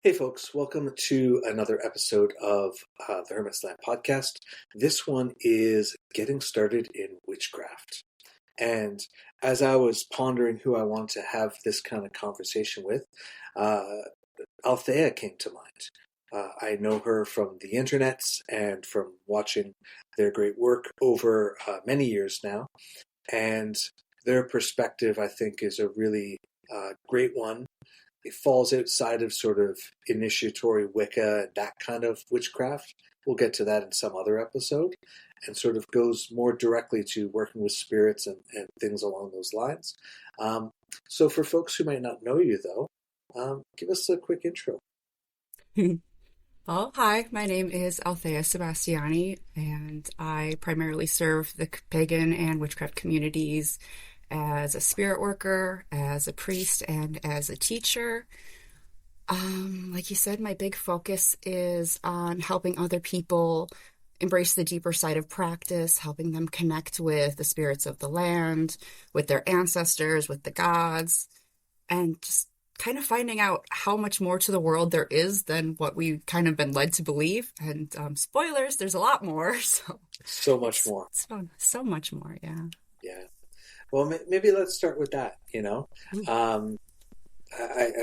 Hey folks, welcome to another episode of the Hermit podcast. This one is getting started in witchcraft. And as I was pondering who I want to have this kind of conversation with, Althaea came to mind. I know her from the internets and from watching their great work over many years now. And their perspective, I think, is a really great one. It falls outside of sort of initiatory Wicca and that kind of witchcraft. We'll get to that in some other episode, and sort of goes more directly to working with spirits and things along those lines. So for folks who might not know you, though, give us a quick intro. Well, hi, my name is Althaea Sebastiani, and I primarily serve the pagan and witchcraft communities as a spirit worker, as a priest, and as a teacher. Like you said, my big focus is on helping other people embrace the deeper side of practice, helping them connect with the spirits of the land, with their ancestors, with the gods, and just kind of finding out how much more to the world there is than what we've kind of been led to believe. And spoilers, there's a lot more. So much more. So much more, yeah. Yeah. Well, maybe let's start with that, I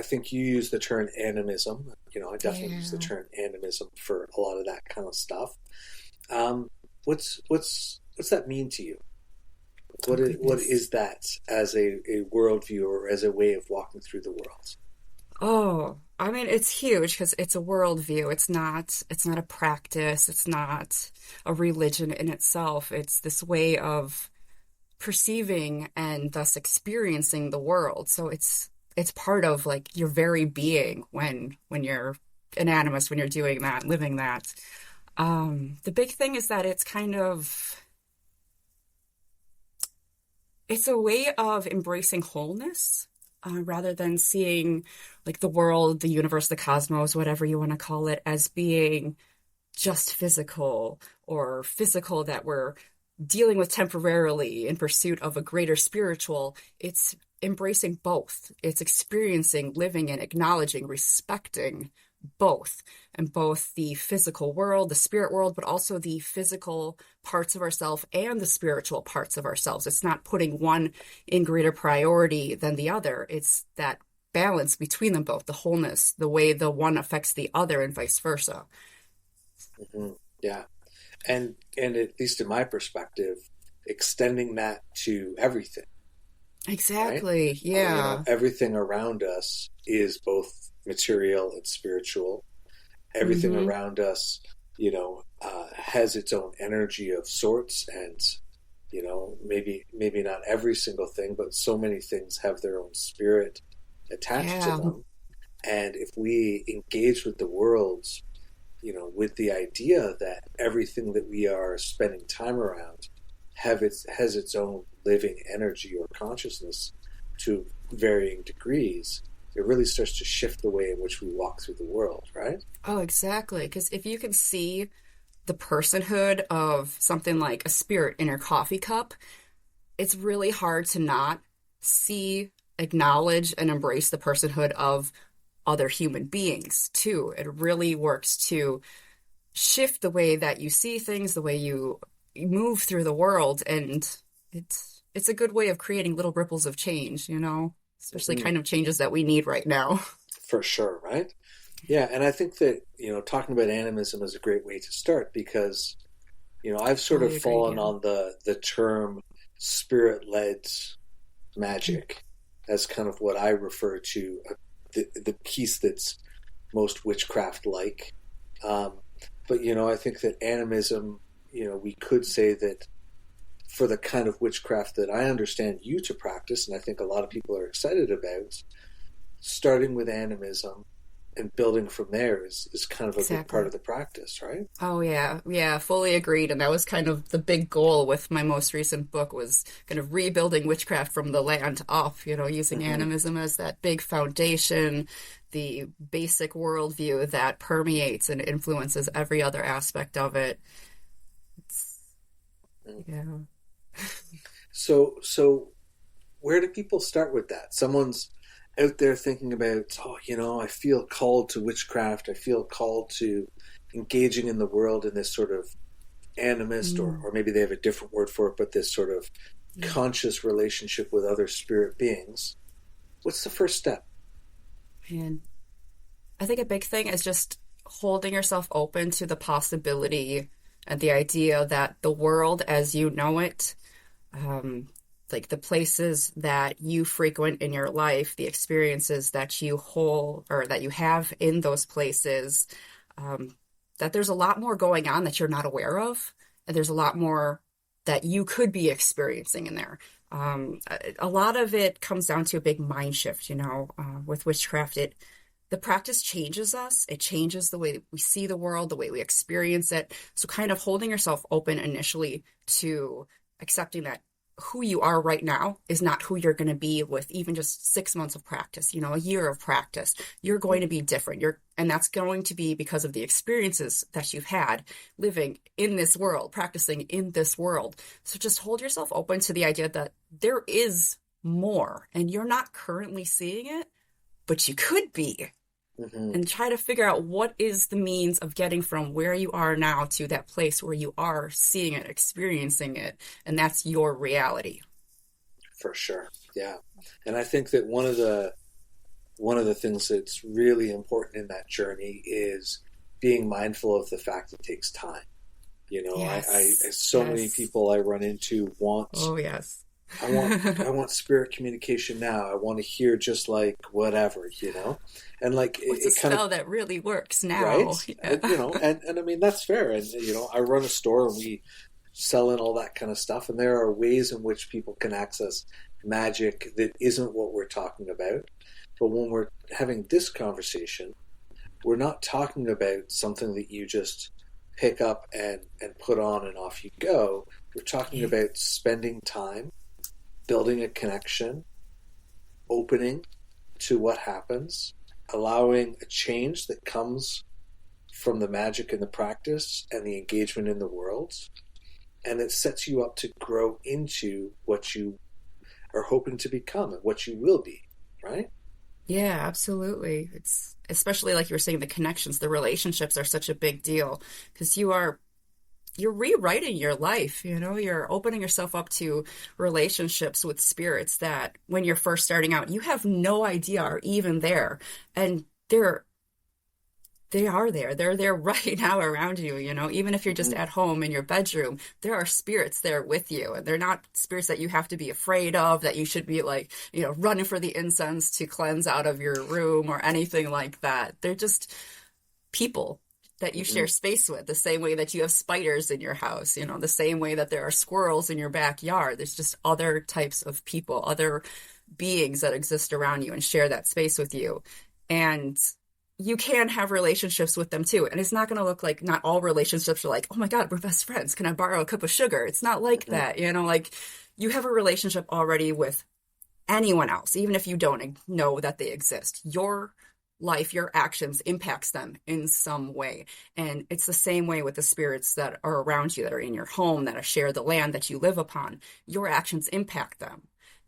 think you use the term animism. I definitely use the term animism for a lot of that kind of stuff. What's that mean to you? What is that as a worldview or as a way of walking through the world? Oh, I mean, it's huge because it's a worldview. It's not a practice. It's not a religion in itself. It's this way of perceiving and thus experiencing the world. So it's part of like your very being when you're an animist, when you're doing that, living that. The big thing is that it's a way of embracing wholeness, rather than seeing like the world, the universe, the cosmos, whatever you want to call it, as being just physical or physical that we're dealing with temporarily in pursuit of a greater spiritual. It's embracing both. It's experiencing, living, and acknowledging, respecting both, and both the physical world, the spirit world, but also the physical parts of ourselves and the spiritual parts of ourselves. It's not putting one in greater priority than the other. It's that balance between them both, the wholeness, the way the one affects the other and vice versa. Mm-hmm. Yeah. And at least in my perspective, extending that to everything. Exactly. Right? Yeah. Everything around us is both material and spiritual. Everything around us, has its own energy of sorts, and maybe not every single thing, but so many things have their own spirit attached to them. And if we engage with the world, with the idea that everything that we are spending time around has its own living energy or consciousness to varying degrees, it really starts to shift the way in which we walk through the world, right? Oh, exactly. Because if you can see the personhood of something like a spirit in your coffee cup, it's really hard to not see, acknowledge, and embrace the personhood of other human beings too. It really works to shift the way that you see things, the way you move through the world, and it's a good way of creating little ripples of change, especially kind of changes that we need right now. For sure, right? Yeah, and I think that, talking about animism is a great way to start because, I've sort of fallen on the term spirit-led magic as kind of what I refer to the piece that's most witchcraft-like. But, I think that animism, we could say that for the kind of witchcraft that I understand you to practice, and I think a lot of people are excited about, starting with animism and building from there is kind of a big part of the practice, right? Oh, yeah. Yeah, fully agreed. And that was kind of the big goal with my most recent book, was kind of rebuilding witchcraft from the land up, using animism as that big foundation, the basic worldview that permeates and influences every other aspect of it. Yeah. So where do people start with that? Someone's out there thinking about, oh, I feel called to witchcraft. I feel called to engaging in the world in this sort of animist, or maybe they have a different word for it, but this sort of conscious relationship with other spirit beings. What's the first step? And I think a big thing is just holding yourself open to the possibility and the idea that the world as you know it, like the places that you frequent in your life, the experiences that you hold or that you have in those places, that there's a lot more going on that you're not aware of, and there's a lot more that you could be experiencing in there. A lot of it comes down to a big mind shift, with witchcraft. The practice changes us. It changes the way that we see the world, the way we experience it. So kind of holding yourself open initially to accepting that who you are right now is not who you're going to be with even just 6 months of practice, a year of practice. You're going to be different. And that's going to be because of the experiences that you've had living in this world, practicing in this world. So just hold yourself open to the idea that there is more and you're not currently seeing it, but you could be. And try to figure out what is the means of getting from where you are now to that place where you are seeing it, experiencing it, and that's your reality. For sure, yeah. And I think that one of the things that's really important in that journey is being mindful of the fact it takes time. Yes. Many people I run into want. Oh yes. I want spirit communication now. I want to hear just like whatever, and like what's a spell that really works now, right? Yeah. And I mean that's fair. And I run a store and we sell in all that kind of stuff, and there are ways in which people can access magic that isn't what we're talking about. But when we're having this conversation, we're not talking about something that you just pick up and put on and off you go. We're talking about spending time, building a connection, opening to what happens, allowing a change that comes from the magic and the practice and the engagement in the world. And it sets you up to grow into what you are hoping to become and what you will be, right? Yeah, absolutely. It's especially like you were saying, the connections, the relationships are such a big deal because you're rewriting your life, you're opening yourself up to relationships with spirits that when you're first starting out, you have no idea are even there. And they are there. They're there right now around you, even if you're just at home in your bedroom, there are spirits there with you. And they're not spirits that you have to be afraid of, that you should be like, running for the incense to cleanse out of your room or anything like that. They're just people that you share space with, the same way that you have spiders in your house, the same way that there are squirrels in your backyard. There's just other types of people, other beings that exist around you and share that space with you. And you can have relationships with them too. And it's not going to look like, not all relationships are like, oh my God, we're best friends. Can I borrow a cup of sugar? It's not like that, like you have a relationship already with anyone else, even if you don't know that they exist. Your life, your actions impacts them in some way. And it's the same way with the spirits that are around you, that are in your home, that share the land that you live upon. Your actions impact them.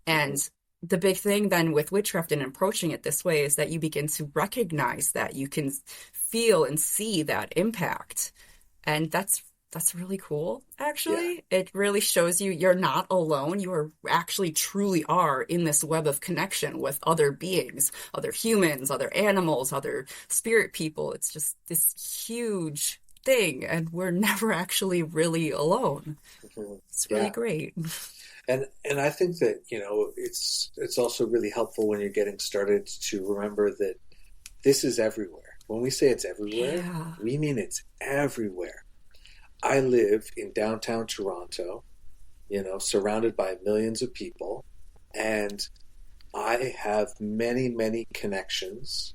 And the big thing then with witchcraft and approaching it this way is that you begin to recognize that you can feel and see that impact. And that's really cool, actually. Yeah. It really shows you're not alone. You are actually truly are in this web of connection with other beings, other humans, other animals, other spirit people. It's just this huge thing, and we're never actually really alone. It's really great. And I think that, it's also really helpful when you're getting started to remember that this is everywhere. When we say it's everywhere, we mean it's everywhere. I live in downtown Toronto, surrounded by millions of people, and I have many, many connections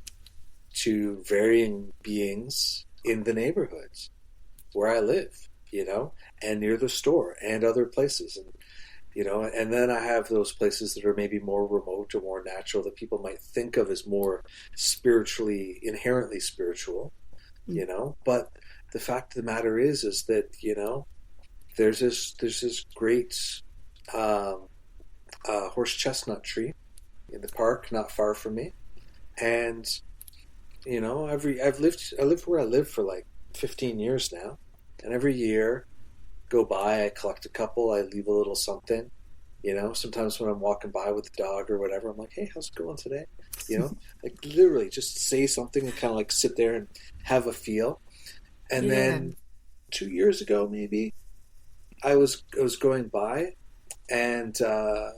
to varying beings in the neighborhoods where I live, and near the store and other places. And then I have those places that are maybe more remote or more natural that people might think of as more inherently spiritual, but the fact of the matter is that, there's this great horse chestnut tree in the park not far from me. And I've lived where I live for like 15 years now, and every year go by, I collect a couple, I leave a little something. Sometimes when I'm walking by with the dog or whatever, I'm like, hey, how's it going today? Like literally just say something and kind of like sit there and have a feel. And Yeah. then 2 years ago, maybe I was going by, and I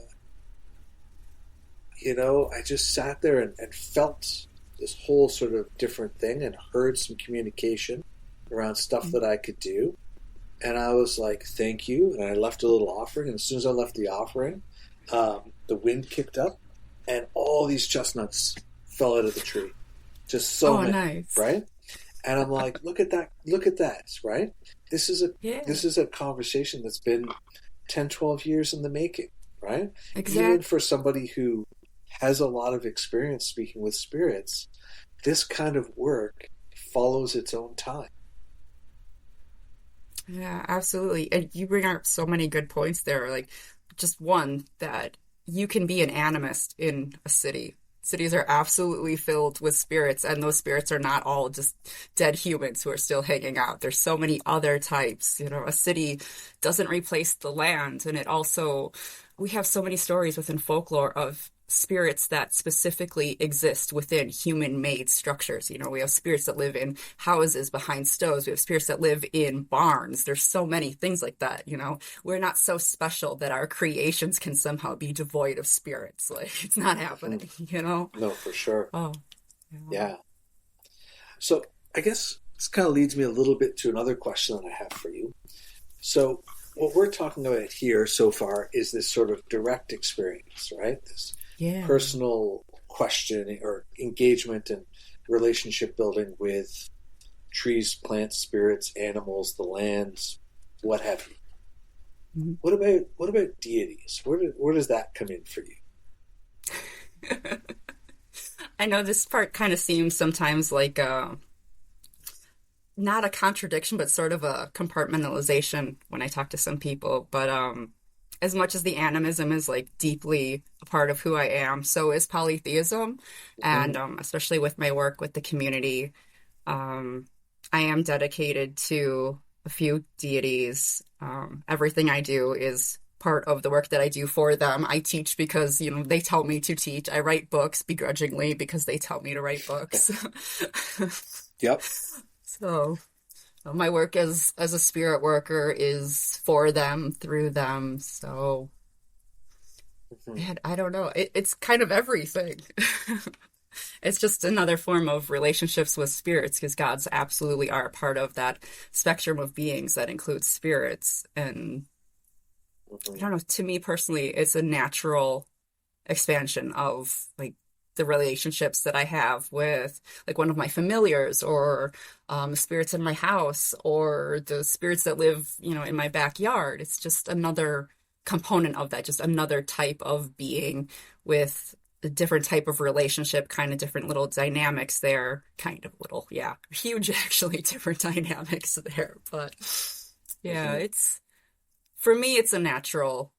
just sat there and felt this whole sort of different thing and heard some communication around stuff that I could do. And I was like, thank you. And I left a little offering. And as soon as I left the offering, the wind kicked up and all these chestnuts fell out of the tree. Just so many, nice. right? And I'm like, look at that, right? This is a conversation that's been 10, 12 years in the making, right? Exactly. Even for somebody who has a lot of experience speaking with spirits, this kind of work follows its own time. Yeah, absolutely. And you bring up so many good points there. Like, just one, that you can be an animist in a city. Cities are absolutely filled with spirits, and those spirits are not all just dead humans who are still hanging out. There's so many other types. A city doesn't replace the land, and we have so many stories within folklore of spirits that specifically exist within human-made structures. We have spirits that live in houses behind stoves. We have spirits that live in barns. There's so many things like that. We're not so special that our creations can somehow be devoid of spirits. Like, it's not happening. No, for sure. Oh, yeah. So I guess this kind of leads me a little bit to another question that I have for you. So what we're talking about here so far is this sort of direct experience, right? This personal question or engagement and relationship building with trees, plants, spirits, animals, the lands, what have you. Mm-hmm. What about deities? Where does that come in for you? I know this part kind of seems sometimes like not a contradiction, but sort of a compartmentalization when I talk to some people. But as much as the animism is like deeply a part of who I am, so is polytheism. Mm-hmm. And especially with my work with the community, I am dedicated to a few deities. Everything I do is part of the work that I do for them. I teach because, they tell me to teach. I write books begrudgingly because they tell me to write books. Yep. So my work as a spirit worker is for them, through them. So man, I don't know. It's kind of everything. It's just another form of relationships with spirits, because gods absolutely are a part of that spectrum of beings that includes spirits. And I don't know, to me personally, it's a natural expansion of like the relationships that I have with like one of my familiars, or spirits in my house, or the spirits that live, in my backyard. It's just another component of that, just another type of being with a different type of relationship, kind of different little dynamics there, huge actually, different dynamics there. But yeah, for me, it's a natural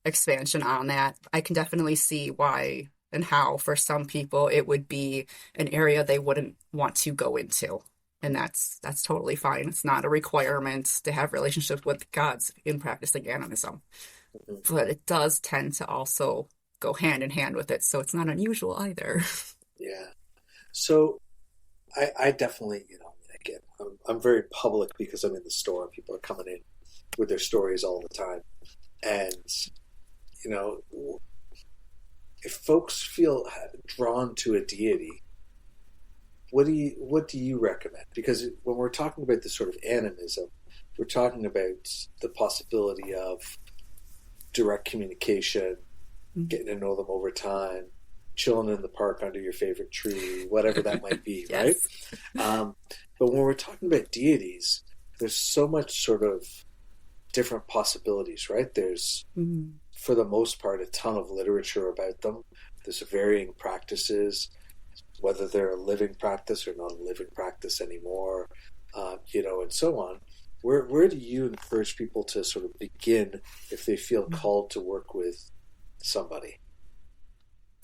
expansion on that. I can definitely see why and how for some people it would be an area they wouldn't want to go into. And that's totally fine. It's not a requirement to have relationships with gods in practicing animism. But it does tend to also go hand in hand with it, so it's not unusual either. Yeah. So I definitely, again, I'm very public because I'm in the store. People are coming in with their stories all the time. And, if folks feel drawn to a deity, what do you recommend? Because when we're talking about this sort of animism, we're talking about the possibility of direct communication, getting to know them over time, chilling in the park under your favorite tree, whatever that might be, right? But when we're talking about deities, there's so much sort of different possibilities, right? There's, for the most part, a ton of literature about them. There's varying practices, whether they're a living practice or not a living practice anymore, and so on. Where do you encourage people to sort of begin if they feel called to work with somebody?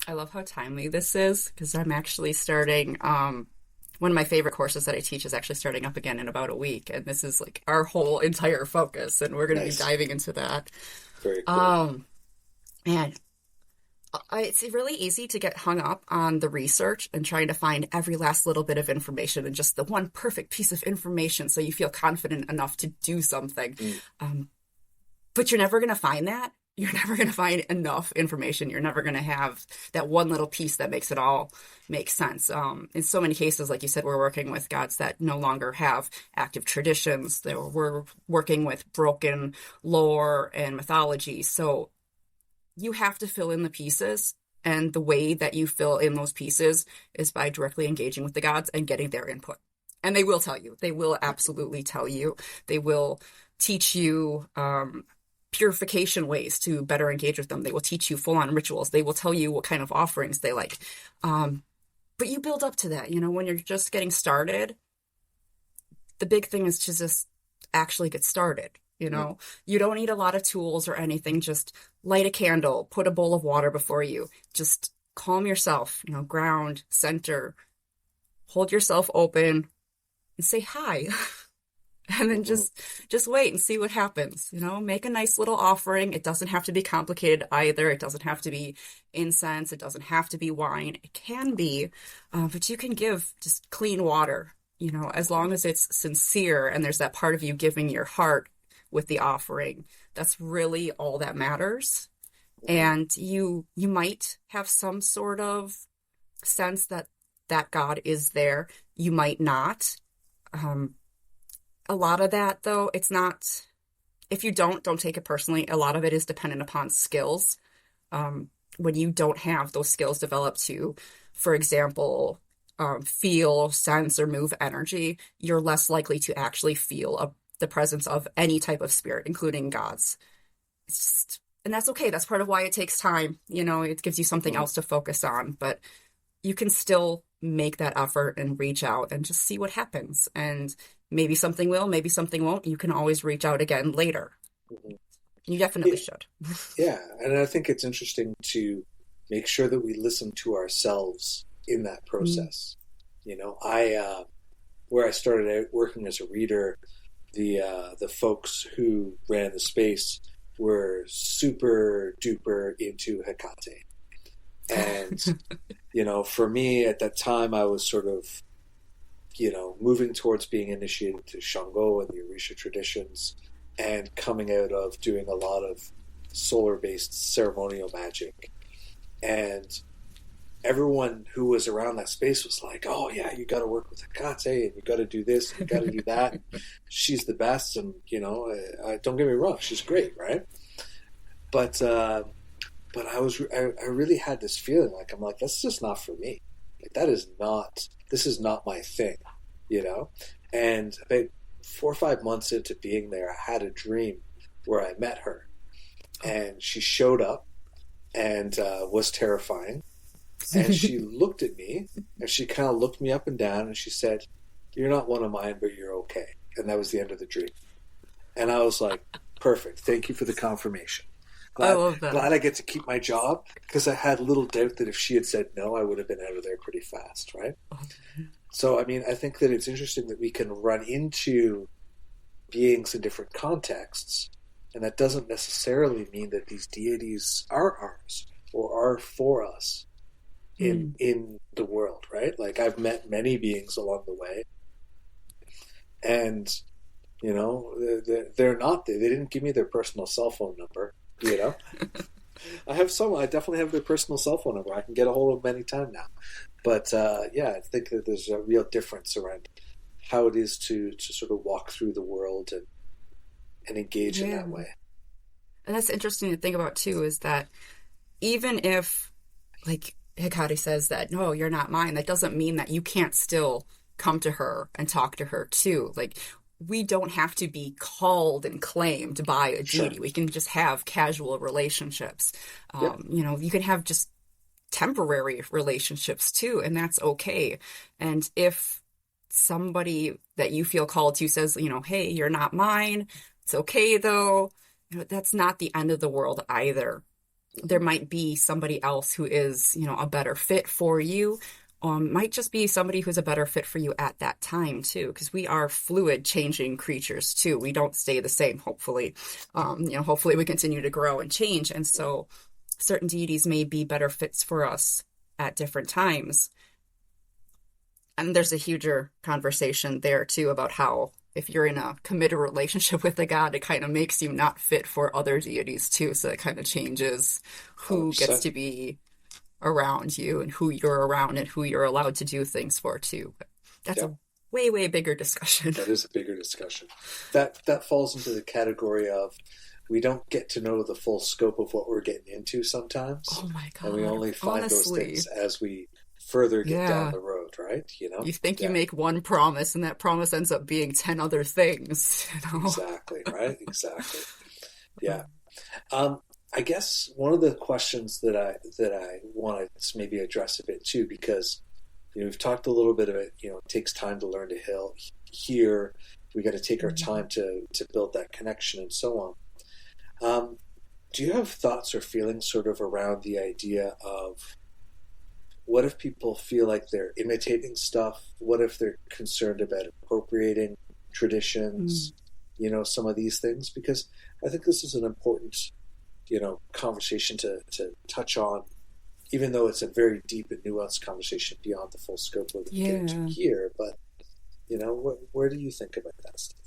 I love how timely this is because I'm actually starting one of my favorite courses that I teach is actually starting up again in about a week, and this is like our whole entire focus, and we're going to be Nice. diving into that. Very cool. Um, and it's really easy to get hung up on the research and trying to find every last little bit of information and just the one perfect piece of information so you feel confident enough to do something. But you're never going to find that. You're never going to find enough information. You're never going to have that one little piece that makes it all make sense. In so many cases, like you said, we're working with gods that no longer have active traditions. We're working with broken lore and mythology. So you have to fill in the pieces. And the way that you fill in those pieces is by directly engaging with the gods and getting their input. And they will tell you. They will absolutely tell you. They will teach you purification ways to better engage with them. They will teach you full-on rituals. They will tell you what kind of offerings they like. But you build up to that. You know, when you're just getting started, the big thing is to just actually get started. You know, you don't need a lot of tools or anything. Just light a candle, put a bowl of water before you. Just calm yourself, you know, ground, center, hold yourself open and say hi. And then just wait and see what happens. You know, make a nice little offering. It doesn't have to be complicated either. It doesn't have to be incense. It doesn't have to be wine. It can be, but you can give just clean water, you know, as long as it's sincere and there's that part of you giving your heart with the offering. That's really all that matters. And you might have some sort of sense that God is there. You might not. A lot of that, though, it's not, if you don't take it personally. A lot of it is dependent upon skills. When you don't have those skills developed to, for example, feel, sense, or move energy, you're less likely to actually feel the presence of any type of spirit, including gods. And that's okay. That's part of why it takes time. You know, it gives you something else to focus on, but you can still make that effort and reach out and just see what happens. And maybe something will, maybe something won't. You can always reach out again later. You definitely should. Yeah. And I think it's interesting to make sure that we listen to ourselves in that process. You know, where I started out working as a reader, the folks who ran the space were super duper into Hecate. And, you know, for me at that time, I was sort of, you know, moving towards being initiated to Shango and the Orisha traditions and coming out of doing a lot of solar-based ceremonial magic. And everyone who was around that space was like, oh, yeah, you got to work with Hecate and you got to do this and you got to do that. She's the best. And, you know, don't get me wrong, she's great, right? But I really had this feeling like, I'm like, that's just not for me. Like, this is not my thing, you know? And about 4 or 5 months into being there, I had a dream where I met her. And she showed up and was terrifying. And she looked at me, and she kind of looked me up and down, and she said, you're not one of mine, but you're okay. And that was the end of the dream. And I was like, perfect. Thank you for the confirmation. I love that. Glad I get to keep my job, because I had little doubt that if she had said no, I would have been out of there pretty fast, right? So, I mean, I think that it's interesting that we can run into beings in different contexts, and that doesn't necessarily mean that these deities are ours or are for us in the world, right? Like, I've met many beings along the way, and, you know, they're not, they didn't give me their personal cell phone number, you know? I definitely have their personal cell phone number. I can get a hold of them anytime now. But, yeah, I think that there's a real difference around how it is to sort of walk through the world and engage in that way. And that's interesting to think about, too, is that even if, like, Hecate says that, no, you're not mine, that doesn't mean that you can't still come to her and talk to her, too. Like, we don't have to be called and claimed by a deity. We can just have casual relationships. You know, you can have just temporary relationships, too, and that's okay. And if somebody that you feel called to says, you know, hey, you're not mine, it's okay, though, you know, that's not the end of the world either. There might be somebody else who is, a better fit for you. Might just be somebody who's a better fit for you at that time too, because we are fluid, changing creatures too. We don't stay the same, hopefully. Hopefully we continue to grow and change. And so certain deities may be better fits for us at different times. And there's a huger conversation there too about how if you're in a committed relationship with a god, it kind of makes you not fit for other deities too. So it kind of changes who 100%. gets to be around you and who you're around and who you're allowed to do things for too. But that's a way, way bigger discussion. That is a bigger discussion. That falls into the category of we don't get to know the full scope of what we're getting into sometimes. Oh my God. And we only find those things as we further get down the road, right? You think you make one promise and that promise ends up being 10 other things. Exactly, right? Exactly. Yeah. I guess one of the questions that I want to maybe address a bit too, because we've talked a little bit of it. It takes time to learn to hear. We got to take our time to build that connection and so on. Do you have thoughts or feelings sort of around the idea of what if people feel like they're imitating stuff? What if they're concerned about appropriating traditions? Some of these things, because I think this is an important conversation to touch on, even though it's a very deep and nuanced conversation beyond the full scope of the get into here. But where do you think about that stuff?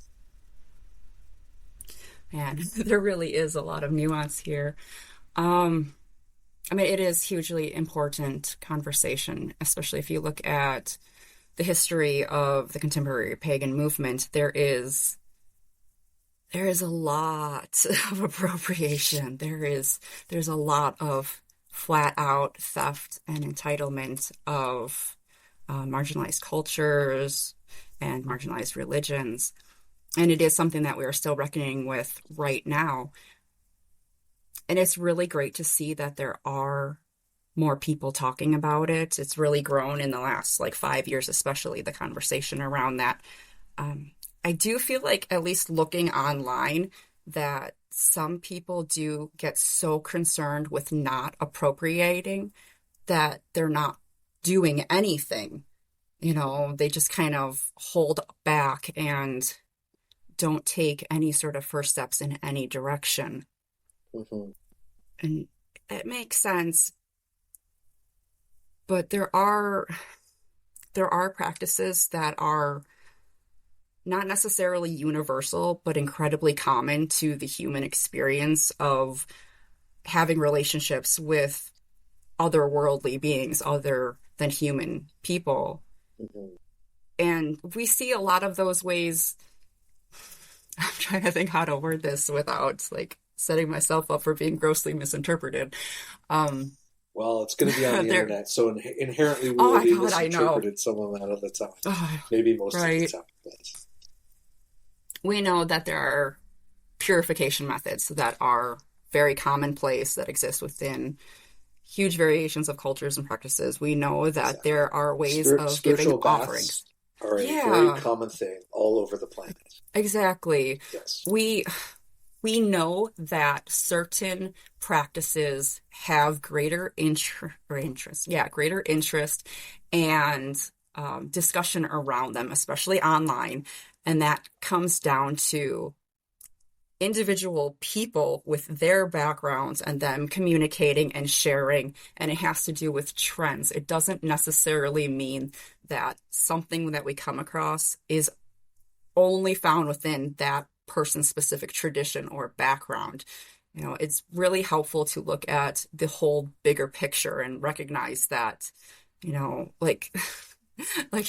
Man, there really is a lot of nuance here. It is hugely important conversation, especially if you look at the history of the contemporary pagan movement. There is a lot of appropriation. There's a lot of flat out theft and entitlement of marginalized cultures and marginalized religions. And it is something that we are still reckoning with right now. And it's really great to see that there are more people talking about it. It's really grown in the last 5 years, especially the conversation around that. I do feel like, at least looking online, that some people do get so concerned with not appropriating that they're not doing anything. They just kind of hold back and don't take any sort of first steps in any direction. Mm-hmm. And it makes sense. But there are practices that are not necessarily universal, but incredibly common to the human experience of having relationships with otherworldly beings other than human people. Mm-hmm. And we see a lot of those ways. I'm trying to think how to word this without setting myself up for being grossly misinterpreted. Well, it's going to be on the internet, so inherently we will be misinterpreted some amount of the time. Maybe most of the time. But we know that there are purification methods that are very commonplace, that exist within huge variations of cultures and practices. We know that there are ways of giving offerings. Are a very common thing all over the planet. Exactly. Yes. We know that certain practices have greater interest and discussion around them, especially online. And that comes down to individual people with their backgrounds and them communicating and sharing. And it has to do with trends. It doesn't necessarily mean that something that we come across is only found within that person's specific tradition or background. It's really helpful to look at the whole bigger picture and recognize that, like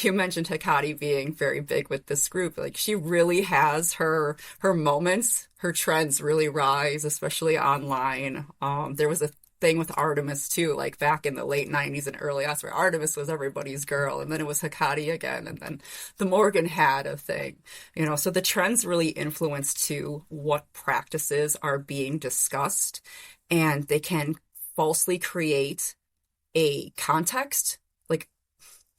you mentioned, Hecate being very big with this group. She really has her moments. Her trends really rise, especially online. There was a thing with Artemis too, back in the late 90s and early aughts, where Artemis was everybody's girl, and then it was Hecate again, and then the Morgan had a thing. So the trends really influence to what practices are being discussed, and they can falsely create a context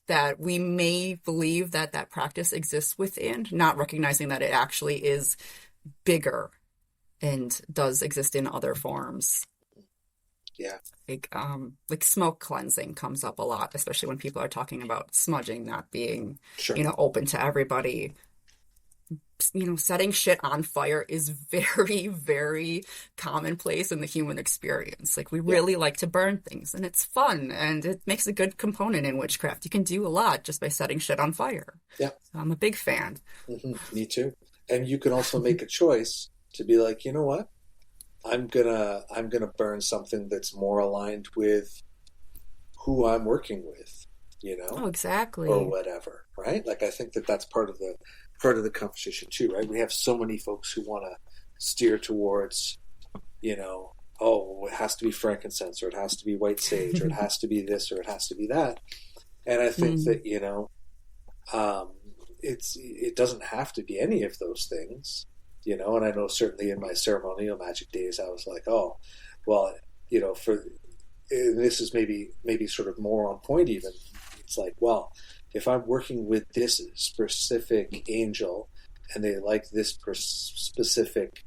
that we may believe that practice exists within, not recognizing that it actually is bigger and does exist in other forms. Yeah. Like smoke cleansing comes up a lot, especially when people are talking about smudging not being, Sure. open to everybody. Setting shit on fire is very, very commonplace in the human experience. Like, we Yeah. really like to burn things, and it's fun, and it makes a good component in witchcraft. You can do a lot just by setting shit on fire. Yeah. So I'm a big fan. Me too. And you can also make a choice to be like, you know what? I'm gonna burn something that's more aligned with who I'm working with, Oh, exactly. or whatever, right? Like, I think that that's part of the conversation too, right? We have so many folks who want to steer towards, oh, it has to be frankincense, or it has to be white sage, or it has to be this, or it has to be that. And I think that, it doesn't have to be any of those things, and I know certainly in my ceremonial magic days, I was like, oh, well, and this is maybe sort of more on point even. It's like, well, if I'm working with this specific angel and they like this specific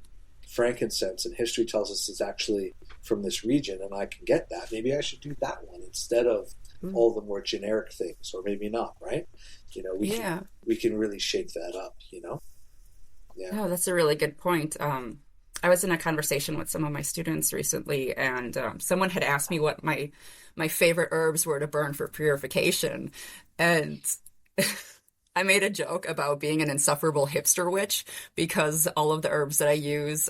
frankincense, and history tells us it's actually from this region and I can get that, maybe I should do that one instead of all the more generic things, or maybe not, right? We can really shake that up, Yeah. No, that's a really good point. I was in a conversation with some of my students recently, and someone had asked me what my favorite herbs were to burn for purification. And I made a joke about being an insufferable hipster witch because all of the herbs that I use,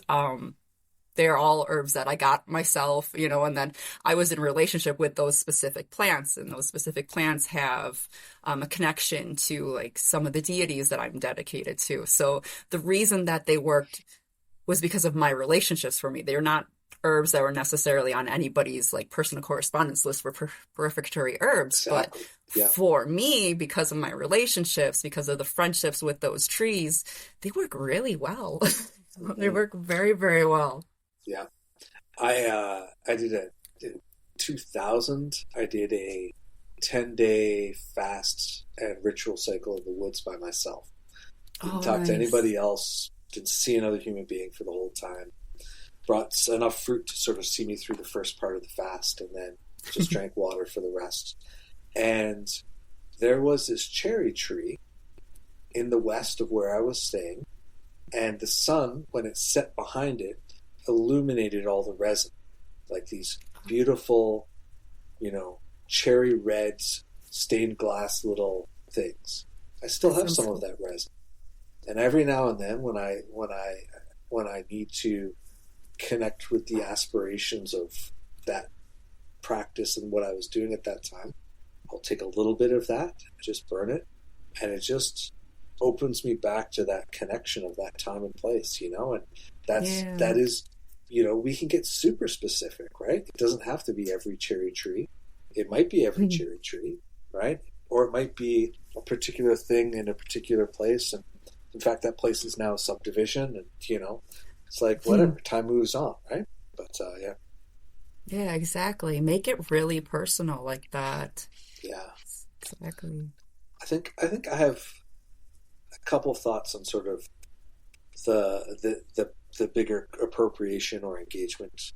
they're all herbs that I got myself, and then I was in a relationship with those specific plants, and those specific plants have a connection to like some of the deities that I'm dedicated to. So the reason that they worked was because of my relationships for me. They're not herbs that were necessarily on anybody's like personal correspondence list for purificatory herbs. Exactly. But for me, because of my relationships, because of the friendships with those trees, they work really well. They work very, very well. Yeah. I did in 2000, I did a 10-day fast and ritual cycle in the woods by myself. Didn't talk to anybody else, didn't see another human being for the whole time. Brought enough fruit to sort of see me through the first part of the fast, and then just drank water for the rest. And there was this cherry tree in the west of where I was staying, and the sun, when it set behind it, illuminated all the resin, like these beautiful, cherry red stained glass little things. I still have some of that resin, and every now and then, when I need to connect with the aspirations of that practice and what I was doing at that time, I'll take a little bit of that, just burn it, and it just opens me back to that connection of that time and place, and that is, we can get super specific, right? It doesn't have to be every cherry tree. It might be every cherry tree, right? Or it might be a particular thing in a particular place, and in fact, that place is now a subdivision, and it's like whatever. Time moves on, right? But yeah. Yeah, exactly. Make it really personal like that. Yeah, exactly. I think I have a couple thoughts on sort of the bigger appropriation or engagement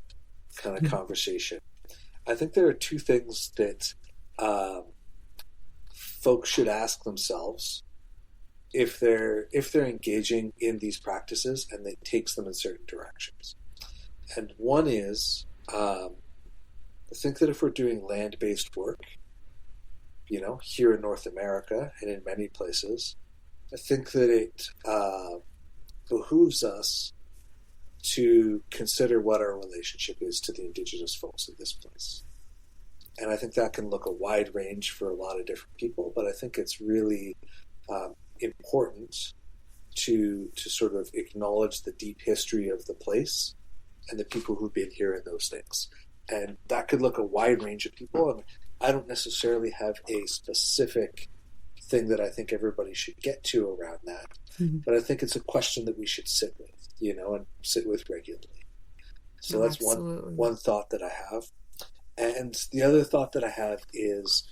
kind of conversation. I think there are two things that folks should ask themselves if they're engaging in these practices and it takes them in certain directions. And one is, I think that if we're doing land-based work, here in North America and in many places, I think that it behooves us to consider what our relationship is to the Indigenous folks of this place. And I think that can look a wide range for a lot of different people, but I think it's really important to sort of acknowledge the deep history of the place and the people who've been here and those things. And that could look a wide range of people, and I don't necessarily have a specific thing that I think everybody should get to around that. But I think it's a question that we should sit with, and sit with regularly. So that's one thought that I have. And the other thought that I have is,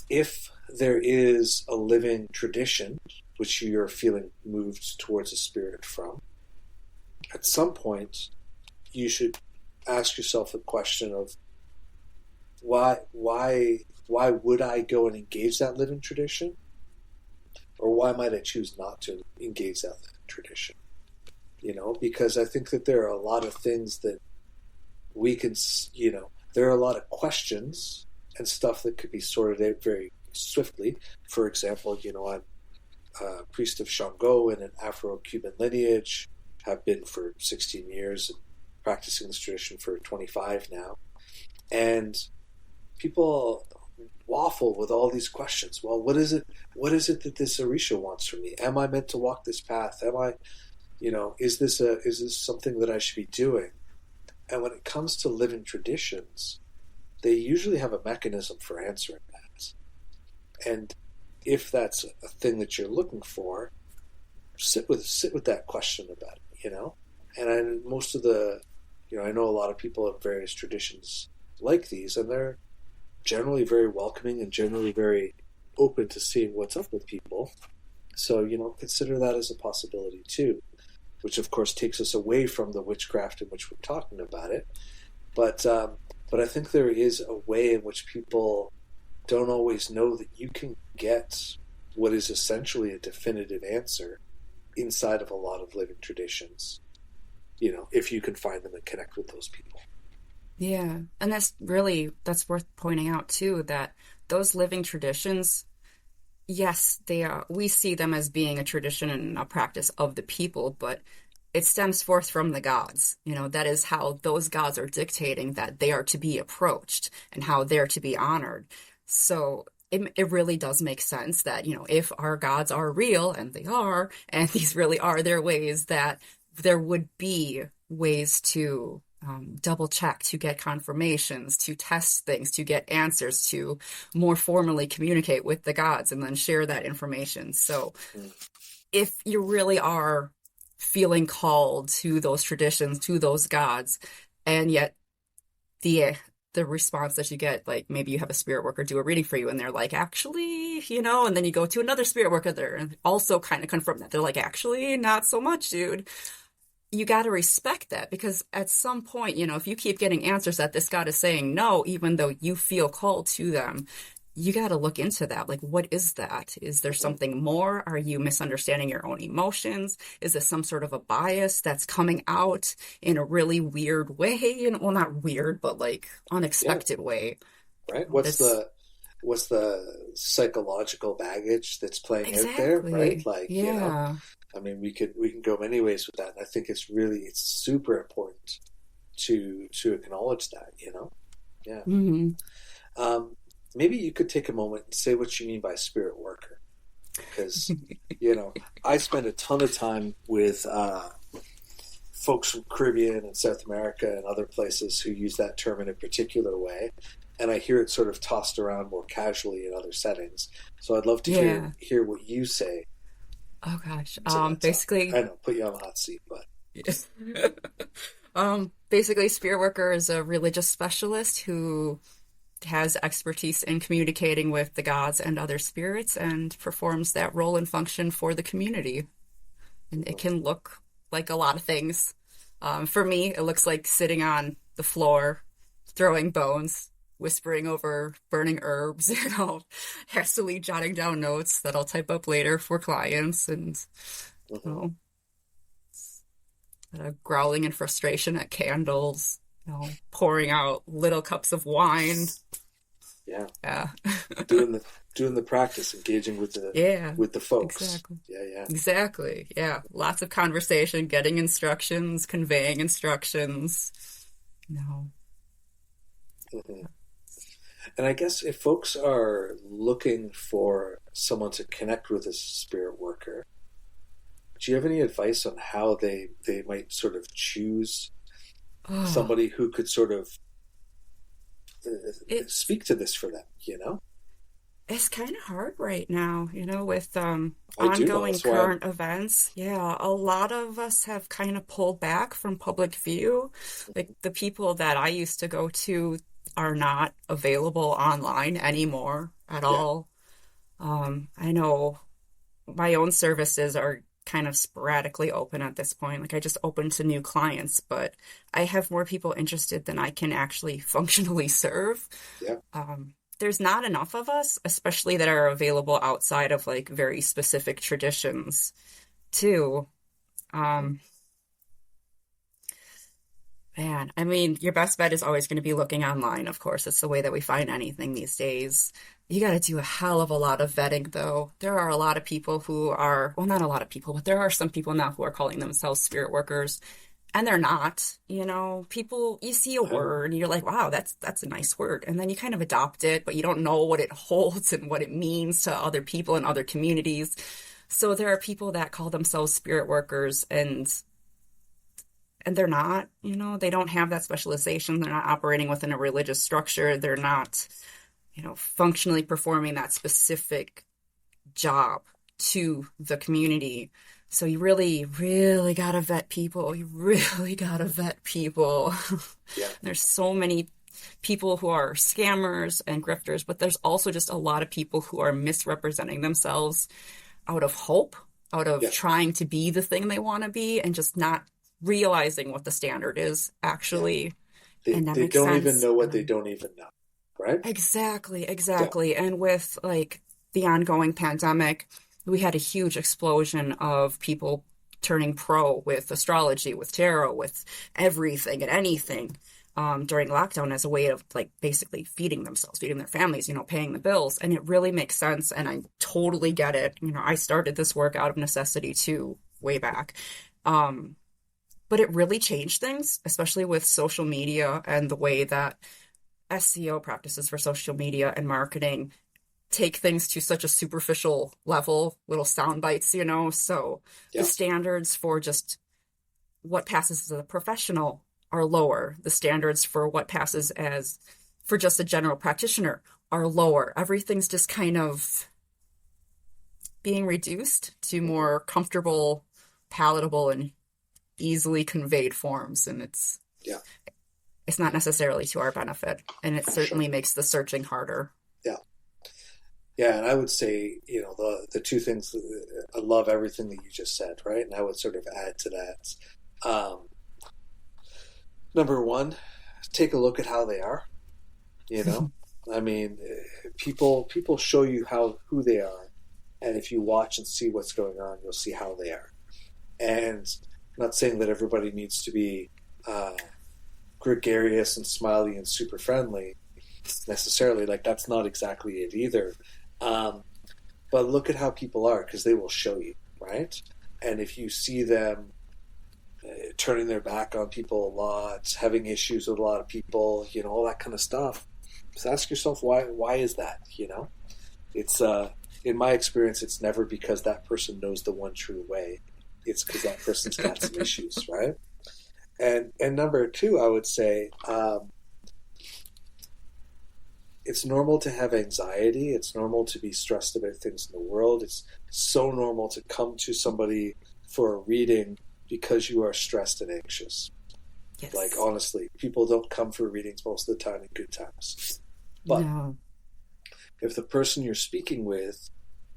if there is a living tradition which you're feeling moved towards a spirit from, at some point you should ask yourself the question of why would I go and engage that living tradition, or why might I choose not to engage that living tradition? Because I think that there are a lot of things that we can, there are a lot of questions and stuff that could be sorted out very swiftly. For example, I'm a priest of Shango in an Afro-Cuban lineage, have been for 16 years and practicing this tradition for 25 now. And people waffle with all these questions. Well, what is it that this Orisha wants from me? Am I meant to walk this path? Am I, is this something that I should be doing? And when it comes to living traditions, they usually have a mechanism for answering that. And if that's a thing that you're looking for, sit with that question about it, And most of I know a lot of people in various traditions like these, and they're generally very welcoming and generally very open to seeing what's up with people. So, consider that as a possibility too, which of course takes us away from the witchcraft in which we're talking about it. But I think there is a way in which people don't always know that you can get what is essentially a definitive answer inside of a lot of living traditions, if you can find them and connect with those people. Yeah. And that's worth pointing out too, that those living traditions, yes, we see them as being a tradition and a practice of the people, but it stems forth from the gods. That is how those gods are dictating that they are to be approached and how they're to be honored. So it really does make sense that, if our gods are real, and they are, and these really are their ways, that there would be ways to double check, to get confirmations, to test things, to get answers, to more formally communicate with the gods and then share that information. So if you really are feeling called to those traditions, to those gods, and yet the response that you get, like maybe you have a spirit worker do a reading for you and they're like, actually, and then you go to another spirit worker there and also kind of confirm that. They're like, actually, not so much, dude. You got to respect that, because at some point, if you keep getting answers that this God is saying no, even though you feel called to them, you got to look into that. Like, what is that? Is there something more? Are you misunderstanding your own emotions? Is this some sort of a bias that's coming out in a really weird way? Well, not weird, but like unexpected way. Right. What's the psychological baggage that's playing out there? Right. Like, I mean, we can go many ways with that. And I think it's super important to acknowledge that, Yeah. Mm-hmm. Maybe you could take a moment and say what you mean by spirit worker, because I spend a ton of time with folks from Caribbean and South America and other places who use that term in a particular way, and I hear it sort of tossed around more casually in other settings. So I'd love to hear what you say. Oh gosh, basically, I know, put you on the hot seat, but basically, spirit worker is a religious specialist who has expertise in communicating with the gods and other spirits and performs that role and function for the community. And it can look like a lot of things. For me, it looks like sitting on the floor, throwing bones, whispering over burning herbs, hastily jotting down notes that I'll type up later for clients, and growling in frustration at candles, pouring out little cups of wine. Yeah. doing the practice, engaging with the folks. Exactly. Yeah. Exactly. Yeah. Lots of conversation, getting instructions, conveying instructions. Mm-hmm. And I guess if folks are looking for someone to connect with as a spirit worker, do you have any advice on how they might sort of choose somebody who could sort of speak to this for them, It's kind of hard right now, with ongoing current events. Yeah, a lot of us have kind of pulled back from public view. Like, the people that I used to go to are not available online anymore at all. I know my own services are kind of sporadically open at this point. Like I just opened to new clients, but I have more people interested than I can actually functionally serve. Yeah. There's not enough of us, especially that are available outside of like very specific traditions too. Man, I mean, your best bet is always going to be looking online, of course. It's the way that we find anything these days. You got to do a hell of a lot of vetting, though. There are a lot of people who are, well, not a lot of people, but there are some people now who are calling themselves spirit workers, and they're not. You know, people, you see a word and you're like, wow, that's a nice word. And then you kind of adopt it, but you don't know what it holds and what it means to other people and other communities. So there are people that call themselves spirit workers and they're not, you know, they don't have that specialization. They're not operating within a religious structure. They're not, you know, functionally performing that specific job to the community. So you really, really got to vet people. You really got to vet people. Yeah. There's so many people who are scammers and grifters, but there's also just a lot of people who are misrepresenting themselves out of hope, out of trying to be the thing they want to be, and just not realizing what the standard is actually. Yeah. And that they makes don't sense. even know what they don't even know, right? Exactly. Yeah. And with like the ongoing pandemic, we had a huge explosion of people turning pro with astrology, with tarot, with everything and anything during lockdown as a way of like basically feeding themselves, feeding their families, you know, paying the bills. And it really makes sense. And I totally get it. You know, I started this work out of necessity too, way back. But it really changed things, especially with social media and the way that SEO practices for social media and marketing take things to such a superficial level, little sound bites, you know. So the standards for just what passes as a professional are lower. The standards for what passes as for just a general practitioner are lower. Everything's just kind of being reduced to more comfortable, palatable, and easily conveyed forms, and it's not necessarily to our benefit, and it certainly makes the searching harder. And I would say, you know, the two things, I love everything that you just said, right? And I would sort of add to that. Number one, take a look at how they are. You know, I mean, people show you who they are, and if you watch and see what's going on, you'll see how they are. And I'm not saying that everybody needs to be gregarious and smiley and super friendly necessarily. Like, that's not exactly it either. But look at how people are, because they will show you, right? And if you see them turning their back on people a lot, having issues with a lot of people, you know, all that kind of stuff, just ask yourself, why is that, you know? It's in my experience, it's never because that person knows the one true way. It's because that person's got some issues, right? And number two, I would say, it's normal to have anxiety. It's normal to be stressed about things in the world. It's so normal to come to somebody for a reading because you are stressed and anxious. Yes. Like, honestly, people don't come for readings most of the time in good times. But if the person you're speaking with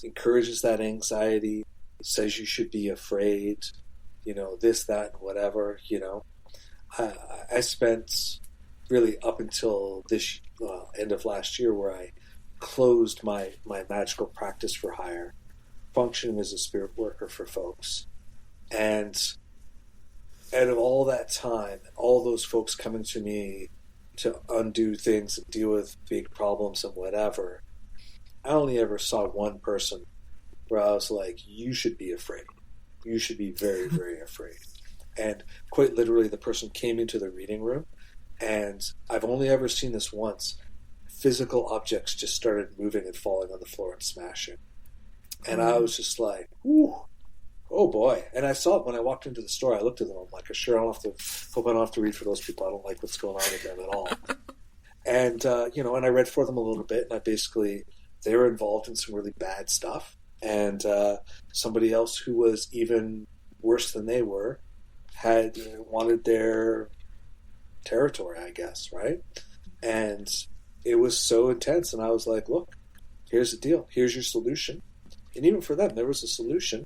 encourages that anxiety, says you should be afraid, you know, this, that, and whatever, you know, I spent really up until this end of last year, where I closed my magical practice for hire, functioning as a spirit worker for folks. And out of all that time, all those folks coming to me to undo things and deal with big problems and whatever, I only ever saw one person where I was like, you should be afraid. You should be very, very afraid. And quite literally, the person came into the reading room, and I've only ever seen this once. Physical objects just started moving and falling on the floor and smashing. And I was just like, ooh, oh boy. And I saw it when I walked into the store. I looked at them. I'm like, sure, hope I don't have to read for those people. I don't like what's going on with them at all. And, you know, and I read for them a little bit, and they were involved in some really bad stuff. And somebody else who was even worse than they were had wanted their territory, I guess, right? And it was so intense, and I was like, look, here's the deal. Here's your solution. And even for them, there was a solution.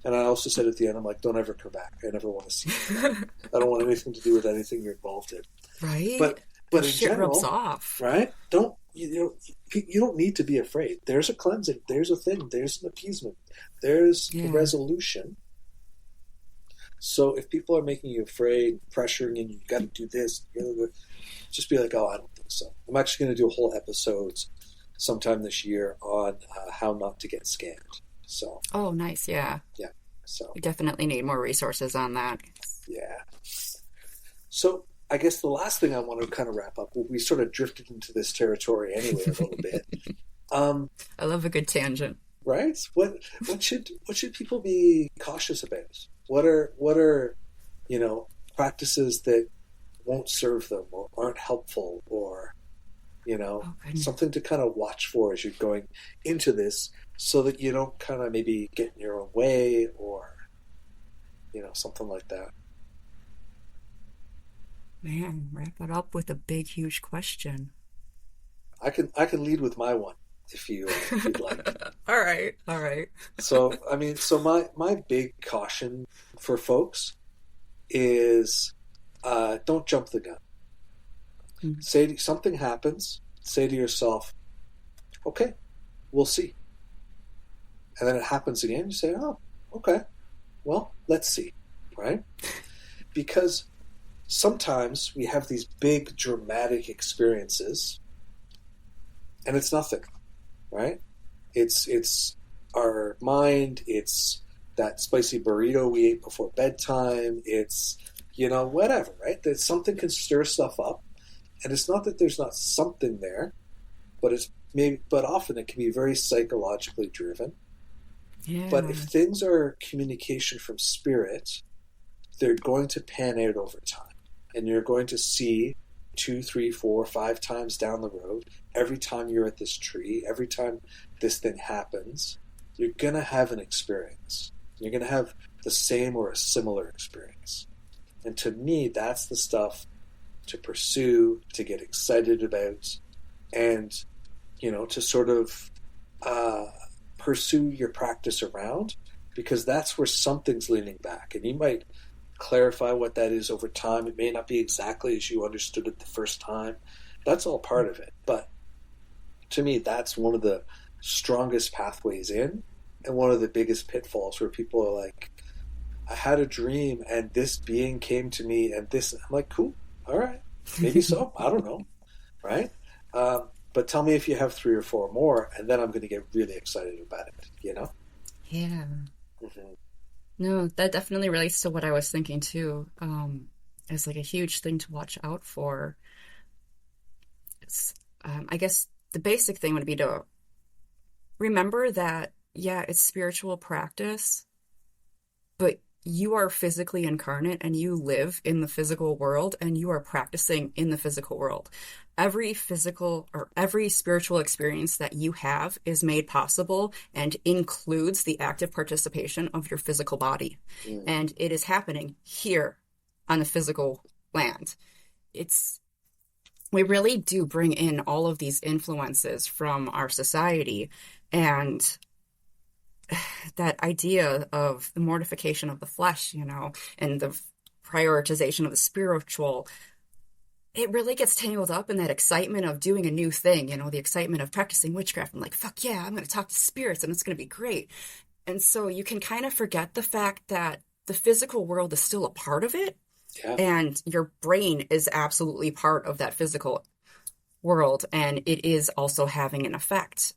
And I also said at the end, I'm like, don't ever come back. I never want to see you. I don't want anything to do with anything you're involved in. Right? But in shit general, rubs off. right? Don't you don't need to be afraid. There's a cleansing. There's a thing. There's an appeasement. There's a resolution. So if people are making you afraid, pressuring you, you got to do this, just be like, oh, I don't think so. I'm actually going to do a whole episode sometime this year on how not to get scammed. So. Oh, nice. Yeah. Yeah. So. We definitely need more resources on that. Yeah. So I guess the last thing I want to kind of wrap up, we sort of drifted into this territory anyway a little bit. I love a good tangent. Right? What should people be cautious about? What are practices that won't serve them or aren't helpful, or something to kind of watch for as you're going into this, so that you don't kind of maybe get in your own way, or something like that. Man, wrap it up with a big, huge question. I can lead with my one if you'd like. All right. So my big caution for folks is don't jump the gun. Mm-hmm. Say something happens. Say to yourself, "Okay, we'll see." And then it happens again. You say, "Oh, okay. Well, let's see." Right? Because sometimes we have these big dramatic experiences and it's nothing, right? It's our mind, it's that spicy burrito we ate before bedtime, it's whatever, right? That something can stir stuff up, and it's not that there's not something there, but often it can be very psychologically driven. Yeah. But if things are communication from spirit, they're going to pan out over time. And you're going to see 2, 3, 4, 5 times down the road, every time you're at this tree, every time this thing happens, you're going to have an experience. You're going to have the same or a similar experience. And to me, that's the stuff to pursue, to get excited about, and, to sort of pursue your practice around, because that's where something's leaning back. And you might clarify what that is over time. It may not be exactly as you understood it the first time. That's all part of it. But to me, that's one of the strongest pathways in, and one of the biggest pitfalls, where people are like, I had a dream and this being came to me and this. I'm like, cool. All right. Maybe so. I don't know. Right? But tell me if you have 3 or 4 more, and then I'm going to get really excited about it, Yeah. Mm-hmm. No, that definitely relates to what I was thinking too. It's like a huge thing to watch out for. It's, I guess the basic thing would be to remember that, it's spiritual practice, but you are physically incarnate and you live in the physical world and you are practicing in the physical world. Every physical or every spiritual experience that you have is made possible and includes the active participation of your physical body. Mm. And it is happening here on the physical land. We really do bring in all of these influences from our society, and that idea of the mortification of the flesh, and the prioritization of the spiritual, it really gets tangled up in that excitement of doing a new thing, the excitement of practicing witchcraft. I'm like, fuck yeah, I'm going to talk to spirits and it's going to be great. And so you can kind of forget the fact that the physical world is still a part of it. Yeah. And your brain is absolutely part of that physical world. And it is also having an effect.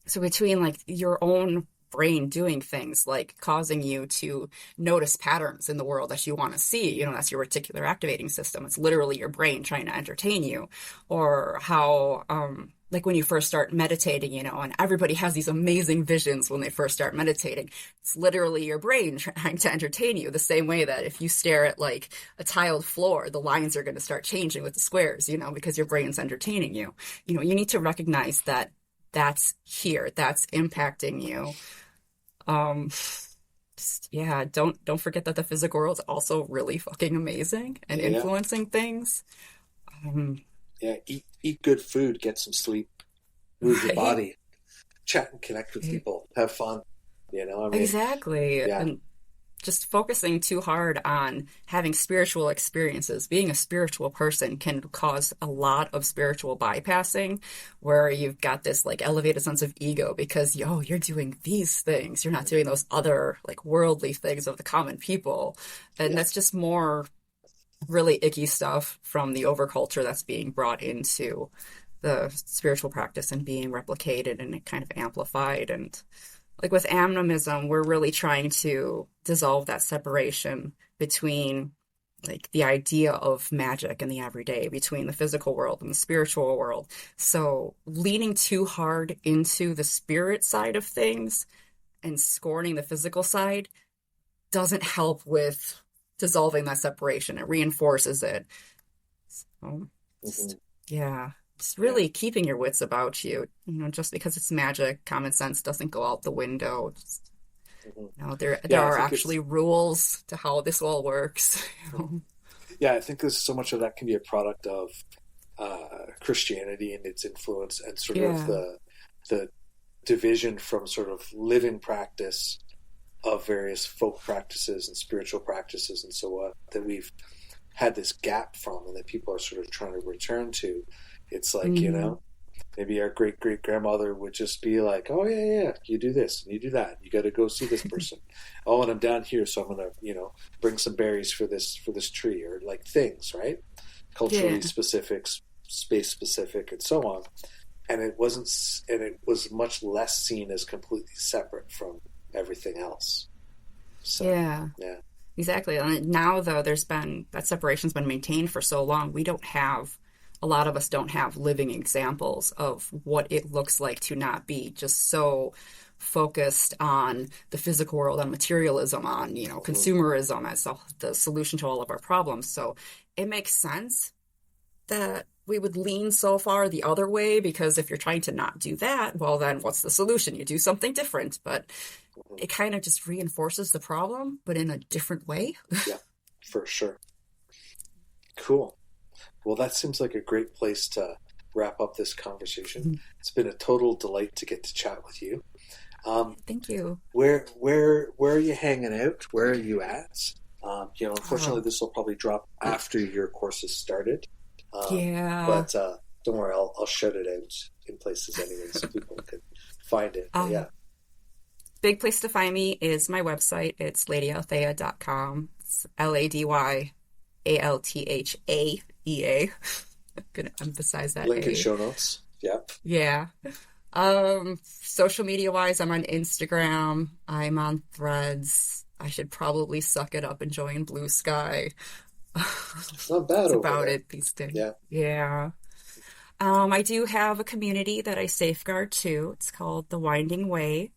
So between like your own brain doing things like causing you to notice patterns in the world that you want to see, that's your reticular activating system. It's literally your brain trying to entertain you. Or how, like when you first start meditating, and everybody has these amazing visions when they first start meditating. It's literally your brain trying to entertain you, the same way that if you stare at like a tiled floor, the lines are going to start changing with the squares, because your brain's entertaining you. You need to recognize that that's here, that's impacting you. Don't forget that the physical world is also really fucking amazing and influencing things. Eat good food, get some sleep, move your body, chat and connect with people, have fun. You know, I mean, Exactly. yeah, And just focusing too hard on having spiritual experiences, being a spiritual person can cause a lot of spiritual bypassing where you've got this like elevated sense of ego because, yo, you're doing these things. You're not doing those other like worldly things of the common people. And yeah, that's just more really icky stuff from the overculture that's being brought into the spiritual practice and being replicated and kind of amplified. And like with animism, we're really trying to dissolve that separation between like the idea of magic and the everyday, between the physical world and the spiritual world. So leaning too hard into the spirit side of things and scorning the physical side doesn't help with dissolving that separation. It reinforces it. So hmm, just, yeah, just yeah, really keeping your wits about you. You know, just because it's magic, common sense doesn't go out the window. Just, hmm, you know, there yeah. I are think actually it's rules to how this all works. yeah. I think there's so much of that can be a product of Christianity and its influence, and sort of Yeah. the division from sort of living practice of various folk practices and spiritual practices and so on that we've had this gap from, and that people are sort of trying to return to. It's like, you Hmm. know, maybe our great great grandmother would just be like, "Oh yeah, yeah, you do this and you do that. You got to go see this person. Oh, and I'm down here, so I'm gonna, you know, bring some berries for this tree," or like things, right? Yeah. Culturally specific, space specific, and so on. And it wasn't, and it was much less seen as completely separate from everything else. So, Yeah. yeah. Exactly. And now, though, there's been that separation's been maintained for so long. We don't have, a lot of us don't have living examples of what it looks like to not be just so focused on the physical world, on materialism, on, you know, Hmm. consumerism as the solution to all of our problems. So it makes sense that we would lean so far the other way because if you're trying to not do that, well, then what's the solution? You do something different. But Hmm. it kind of just reinforces the problem, but in a different way. Yeah, for sure. Cool. Well, that seems like a great place to wrap up this conversation. It's been a total delight to get to chat with you. Um, Thank you. where are you hanging out? Where are you at? You know, unfortunately, Oh, this will probably drop after your course has started. Um, yeah. but don't worry, I'll shout it out in places anyway, so people can find it. But Um, yeah, big place to find me is my website. It's ladyalthea.com. It's LadyAlthaea. I'm gonna emphasize that link in A. show notes. Yeah. Yeah. Social media wise, I'm on Instagram. I'm on Threads. I should probably suck it up and join Blue Sky. It's not bad That's over about there. it these days. Yeah. Yeah. I do have a community that I safeguard too. It's called The Winding Way.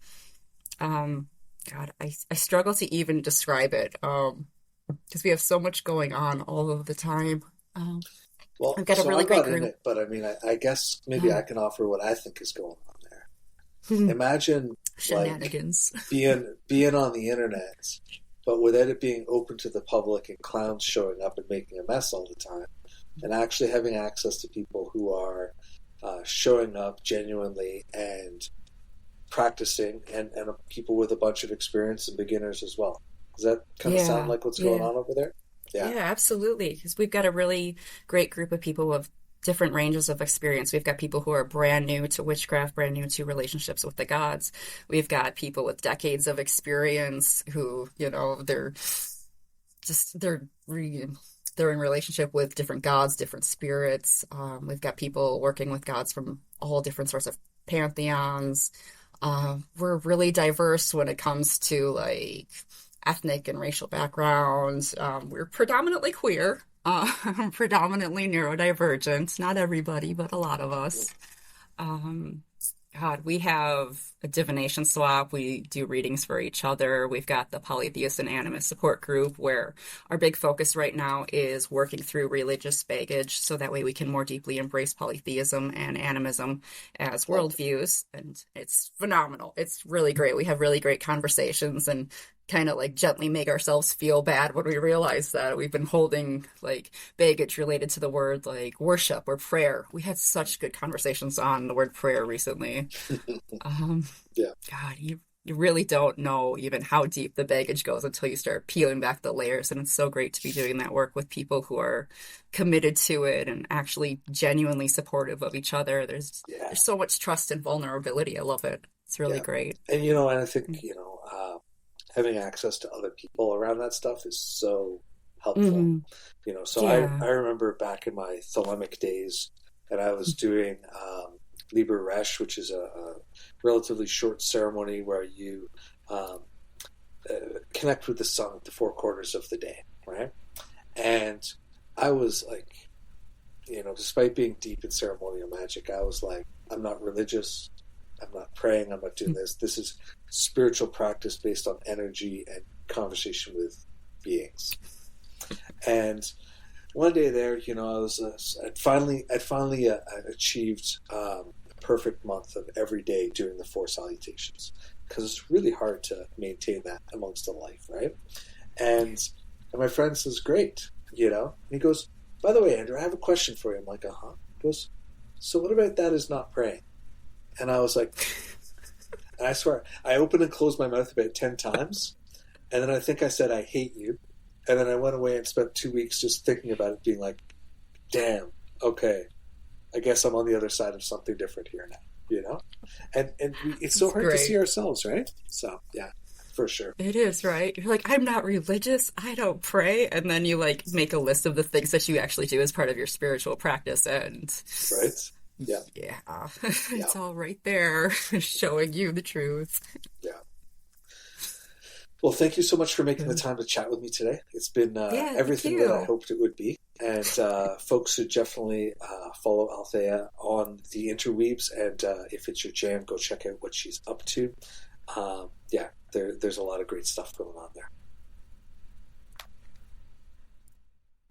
Um, God, I struggle to even describe it. Because we have so much going on all of the time. Um, Well, I've got a so really I'm great not in group. it, but I mean, I guess maybe I Oh, can offer what I think is going on there. Imagine like shenanigans. being on the internet, but without it being open to the public and clowns showing up and making a mess all the time, and actually having access to people who are showing up genuinely and practicing, and people with a bunch of experience and beginners as well. Does that kind of sound Yeah, like what's going yeah. on over there? Yeah. Yeah, absolutely. Because we've got a really great group of people with different ranges of experience. We've got people who are brand new to witchcraft, brand new to relationships with the gods. We've got people with decades of experience who, you know, just they're in relationship with different gods, different spirits. We've got people working with gods from all different sorts of pantheons. We're really diverse when it comes to like ethnic and racial backgrounds. We're predominantly queer, predominantly neurodivergent. Not everybody, but a lot of us. Um, God, we have a divination swap. We do readings for each other. We've got the polytheist and animist support group where our big focus right now is working through religious baggage so that way we can more deeply embrace polytheism and animism as Lovely. worldviews. And it's phenomenal. It's really great. We have really great conversations and kind of like gently make ourselves feel bad when we realize that we've been holding like baggage related to the word like worship or prayer. We had such good conversations on the word prayer recently. Um, Yeah. God, you you really don't know even how deep the baggage goes until you start peeling back the layers. And it's so great to be doing that work with people who are committed to it and actually genuinely supportive of each other. There's so much trust and vulnerability. I love it. It's really great. And, and I think, having access to other people around that stuff is so helpful. So I remember back in my thelemic days, and I was doing Liber Resh, which is a relatively short ceremony where you connect with the sun at the four quarters of the day, right? And I was like, despite being deep in ceremonial magic, I was like, I'm not religious, I'm not praying, I'm not doing this. This is spiritual practice based on energy and conversation with beings. And one day there, I'd finally achieved a perfect month of every day doing the 4 salutations, because it's really hard to maintain that amongst a life, right? And my friend says, "Great," and he goes, "By the way, Andrew, I have a question for you." I'm like, "Uh-huh." He goes, "So what about that is not praying?" And I was like, and I swear, I opened and closed my mouth about 10 times, and then I think I said, "I hate you." And then I went away and spent 2 weeks just thinking about it, being like, damn, okay, I guess I'm on the other side of something different here now, And it's so hard to see ourselves, right? So, yeah, for sure. It is, right? You're like, I'm not religious, I don't pray. And then you, make a list of the things that you actually do as part of your spiritual practice. And right? Yeah. Yeah. It's all right there, showing you the truth. Yeah. Well, thank you so much for making the time to chat with me today. It's been everything that I hoped it would be. And folks should definitely follow Althaea on the interweebs. And if it's your jam, go check out what she's up to. There's a lot of great stuff going on there.